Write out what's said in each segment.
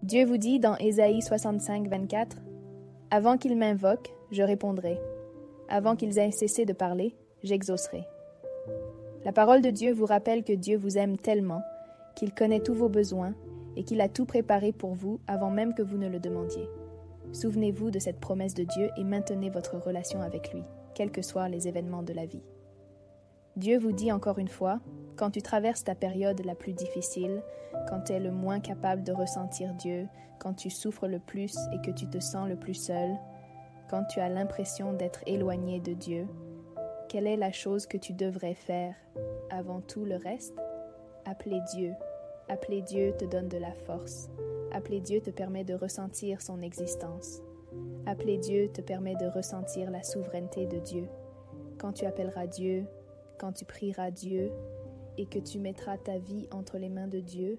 Dieu vous dit dans Ésaïe 65, 24, « Avant qu'ils m'invoquent, je répondrai. Avant qu'ils aient cessé de parler, j'exaucerai. » La parole de Dieu vous rappelle que Dieu vous aime tellement, qu'il connaît tous vos besoins et qu'il a tout préparé pour vous avant même que vous ne le demandiez. Souvenez-vous de cette promesse de Dieu et maintenez votre relation avec lui, quels que soient les événements de la vie. Dieu vous dit encore une fois, quand tu traverses ta période la plus difficile, quand tu es le moins capable de ressentir Dieu, quand tu souffres le plus et que tu te sens le plus seul, quand tu as l'impression d'être éloigné de Dieu, quelle est la chose que tu devrais faire avant tout le reste? Appeler Dieu. Appeler Dieu te donne de la force. Appeler Dieu te permet de ressentir son existence. Appeler Dieu te permet de ressentir la souveraineté de Dieu. Quand tu appelleras Dieu, quand tu prieras Dieu et que tu mettras ta vie entre les mains de Dieu,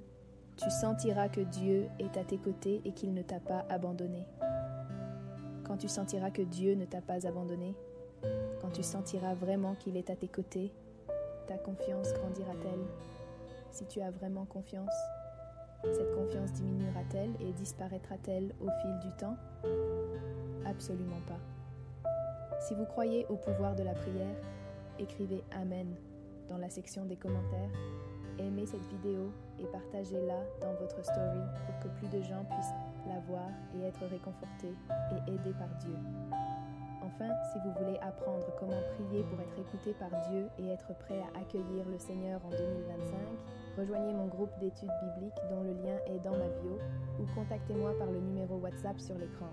tu sentiras que Dieu est à tes côtés et qu'il ne t'a pas abandonné. Quand tu sentiras que Dieu ne t'a pas abandonné, quand tu sentiras vraiment qu'il est à tes côtés, ta confiance grandira-t-elle? Si tu as vraiment confiance, cette confiance diminuera-t-elle et disparaîtra-t-elle au fil du temps? Absolument pas. Si vous croyez au pouvoir de la prière, écrivez « Amen » dans la section des commentaires, aimez cette vidéo et partagez-la dans votre story pour que plus de gens puissent la voir et être réconfortés et aidés par Dieu. Enfin, si vous voulez apprendre comment prier pour être écouté par Dieu et être prêt à accueillir le Seigneur en 2025, rejoignez mon groupe d'études bibliques dont le lien est dans ma bio ou contactez-moi par le numéro WhatsApp sur l'écran.